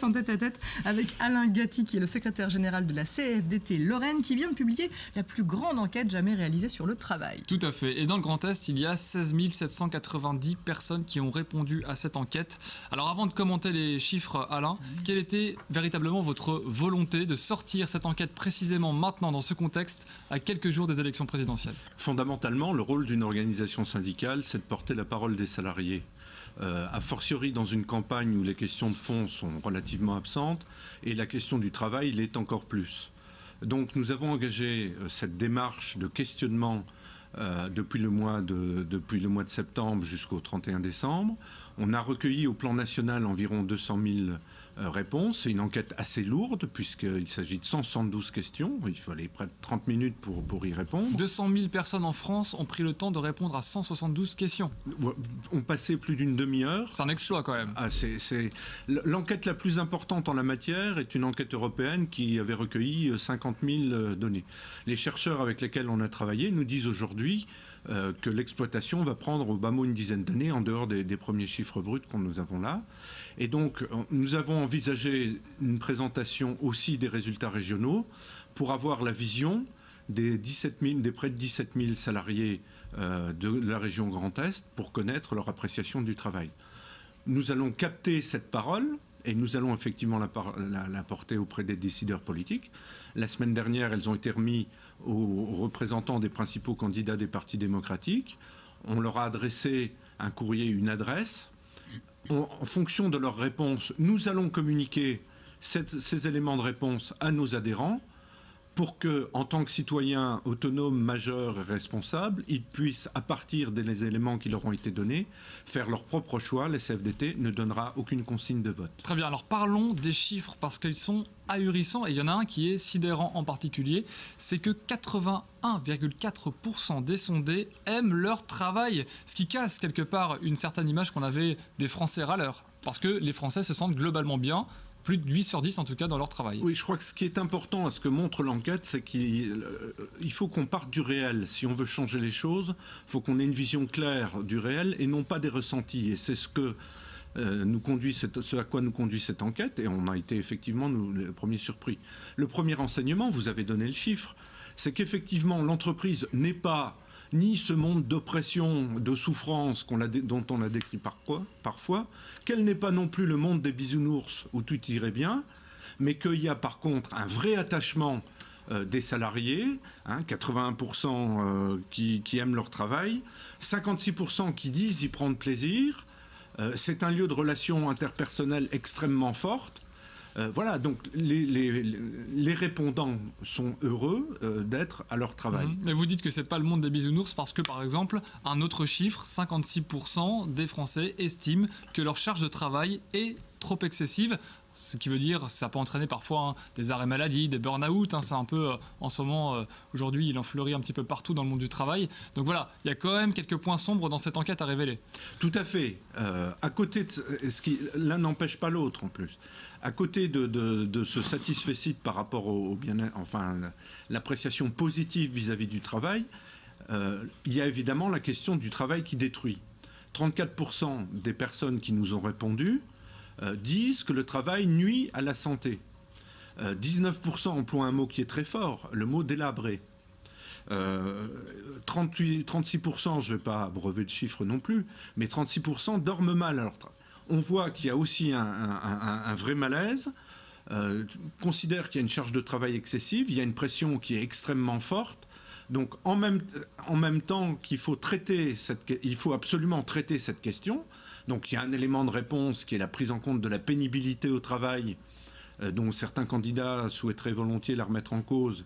En tête-à-tête avec Alain Gatti, qui est le secrétaire général de la CFDT Lorraine, qui vient de publier la plus grande enquête jamais réalisée sur le travail. Tout à fait. Et dans le Grand Est, il y a 16 790 personnes qui ont répondu à cette enquête. Alors avant de commenter les chiffres, Alain, quelle était véritablement votre volonté de sortir cette enquête précisément maintenant dans ce contexte, à quelques jours des élections présidentielles? Fondamentalement, le rôle d'une organisation syndicale, c'est de porter la parole des salariés. A fortiori dans une campagne où les questions de fond sont relativement absentes et la question du travail l'est encore plus. Donc nous avons engagé cette démarche de questionnement depuis le mois de septembre jusqu'au 31 décembre. On a recueilli au plan national environ 200 000 réponses. C'est une enquête assez lourde puisqu'il s'agit de 172 questions. Il fallait près de 30 minutes pour y répondre. 200 000 personnes en France ont pris le temps de répondre à 172 questions. On passait plus d'une demi-heure. C'est un exploit quand même. L'enquête la plus importante en la matière est une enquête européenne qui avait recueilli 50 000 données. Les chercheurs avec lesquels on a travaillé nous disent aujourd'hui que l'exploitation va prendre au bas mot une dizaine d'années en dehors des premiers chiffres bruts que nous avons là. Et donc nous avons envisagé une présentation aussi des résultats régionaux pour avoir la vision des près de 17 000 salariés de la région Grand Est pour connaître leur appréciation du travail. Nous allons capter cette parole et nous allons effectivement la porter auprès des décideurs politiques. La semaine dernière, elles ont été remises aux représentants des principaux candidats des partis démocratiques. On leur a adressé un courrier, une adresse. En fonction de leurs réponses, nous allons communiquer ces éléments de réponse à nos adhérents pour que, en tant que citoyens autonomes, majeurs et responsables, ils puissent, à partir des éléments qui leur ont été donnés, faire leur propre choix. La CFDT ne donnera aucune consigne de vote. Très bien, alors parlons des chiffres parce qu'ils sont ahurissants et il y en a un qui est sidérant en particulier, c'est que 81,4% des sondés aiment leur travail, ce qui casse quelque part une certaine image qu'on avait des Français râleurs, parce que les Français se sentent globalement bien, plus de 8 sur 10 en tout cas dans leur travail. Oui, je crois que ce qui est important à ce que montre l'enquête, c'est qu'il faut qu'on parte du réel. Si on veut changer les choses, il faut qu'on ait une vision claire du réel et non pas des ressentis. Et c'est ce à quoi nous conduit cette enquête, et on a été effectivement les premiers surpris. Le premier enseignement, vous avez donné le chiffre, c'est qu'effectivement l'entreprise n'est pas ni ce monde d'oppression, de souffrance dont on a décrit parfois, qu'elle n'est pas non plus le monde des bisounours où tout irait bien, mais qu'il y a par contre un vrai attachement des salariés, 81% qui aiment leur travail, 56% qui disent y prendre plaisir. C'est un lieu de relations interpersonnelles extrêmement forte. Voilà, donc les répondants sont heureux d'être à leur travail. Mais vous dites que c'est pas le monde des bisounours parce que, par exemple, un autre chiffre, 56% des Français estiment que leur charge de travail est trop excessive. Ce qui veut dire, ça peut entraîner parfois des arrêts maladie, des burn-out. C'est un peu, en ce moment, aujourd'hui, il en fleurit un petit peu partout dans le monde du travail. Donc voilà, il y a quand même quelques points sombres dans cette enquête à révéler. Tout à fait. À côté de l'un n'empêche pas l'autre en plus. À côté de ce satisfecit par rapport au bien-être, enfin l'appréciation positive vis-à-vis du travail, il y a évidemment la question du travail qui détruit. 34% des personnes qui nous ont répondu disent que le travail nuit à la santé. 19% emploient un mot qui est très fort, le mot délabré. 36%, je ne vais pas abreuver de chiffres non plus, mais 36% dorment mal à leur travail. On voit qu'il y a aussi un vrai malaise, considère qu'il y a une charge de travail excessive, il y a une pression qui est extrêmement forte. Donc en même temps qu'il faut il faut absolument traiter cette question. Donc il y a un élément de réponse qui est la prise en compte de la pénibilité au travail, dont certains candidats souhaiteraient volontiers la remettre en cause.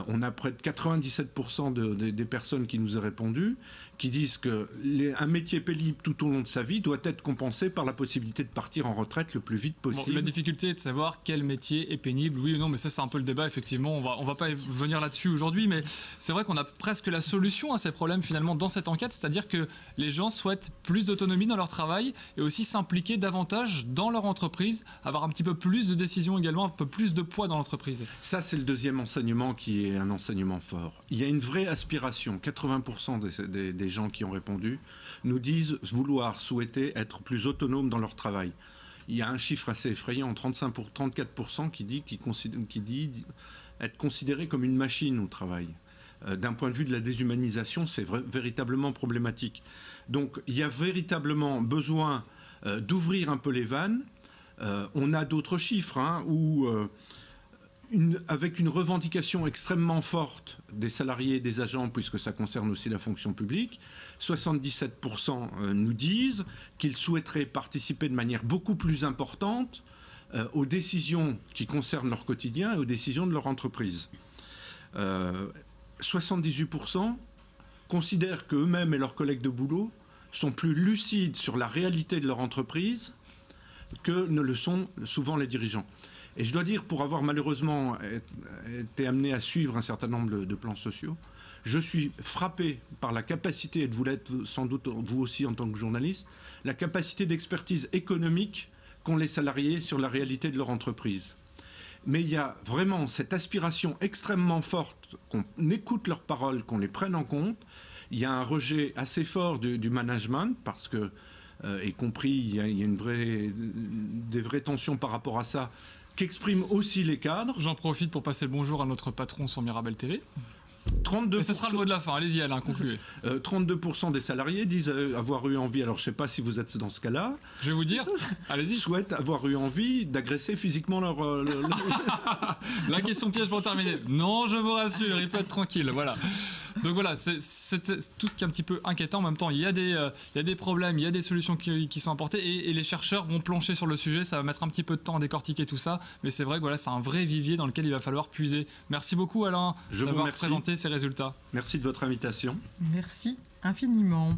On a près de 97% des personnes qui nous ont répondu qui disent qu'un métier pénible tout au long de sa vie doit être compensé par la possibilité de partir en retraite le plus vite possible. Bon, la difficulté est de savoir quel métier est pénible, oui ou non, mais ça c'est un peu le débat, effectivement, on va pas venir là-dessus aujourd'hui, mais c'est vrai qu'on a presque la solution à ces problèmes finalement dans cette enquête, c'est-à-dire que les gens souhaitent plus d'autonomie dans leur travail et aussi s'impliquer davantage dans leur entreprise, avoir un petit peu plus de décisions également, un peu plus de poids dans l'entreprise. Ça c'est le deuxième enseignement qui est un enseignement fort. Il y a une vraie aspiration, 80% des gens qui ont répondu nous disent souhaiter être plus autonomes dans leur travail. il y a un chiffre assez effrayant, 34% qui dit être considéré comme une machine au travail. D'un point de vue de la déshumanisation, c'est véritablement problématique. Donc il y a véritablement besoin d'ouvrir un peu les vannes. On a d'autres chiffres où, avec une revendication extrêmement forte des salariés et des agents, puisque ça concerne aussi la fonction publique, 77% nous disent qu'ils souhaiteraient participer de manière beaucoup plus importante aux décisions qui concernent leur quotidien et aux décisions de leur entreprise. 78% considèrent qu'eux-mêmes et leurs collègues de boulot sont plus lucides sur la réalité de leur entreprise que ne le sont souvent les dirigeants. Et je dois dire, pour avoir malheureusement été amené à suivre un certain nombre de plans sociaux, je suis frappé par la capacité, et vous l'êtes sans doute vous aussi en tant que journaliste, la capacité d'expertise économique qu'ont les salariés sur la réalité de leur entreprise. Mais il y a vraiment cette aspiration extrêmement forte qu'on écoute leurs paroles, qu'on les prenne en compte. Il y a un rejet assez fort du management parce que, y compris, il y a des vraies tensions par rapport à ça qu'expriment aussi les cadres. J'en profite pour passer le bonjour à notre patron sur Mirabel TV. 32%, et ce sera le mot de la fin, allez-y Alain, concluez. 32% des salariés disent avoir eu envie, alors je ne sais pas si vous êtes dans ce cas-là. Je vais vous dire, allez-y. Souhaitent avoir eu envie d'agresser physiquement leur... La question piège pour terminer. Non, je vous rassure, il peut être tranquille, voilà. Donc voilà, c'est tout ce qui est un petit peu inquiétant. En même temps, il y a des problèmes, il y a des solutions qui sont apportées et les chercheurs vont plancher sur le sujet. Ça va mettre un petit peu de temps à décortiquer tout ça, mais c'est vrai que voilà, c'est un vrai vivier dans lequel il va falloir puiser. Merci beaucoup Alain d'avoir présenté ces résultats. Merci de votre invitation. Merci infiniment.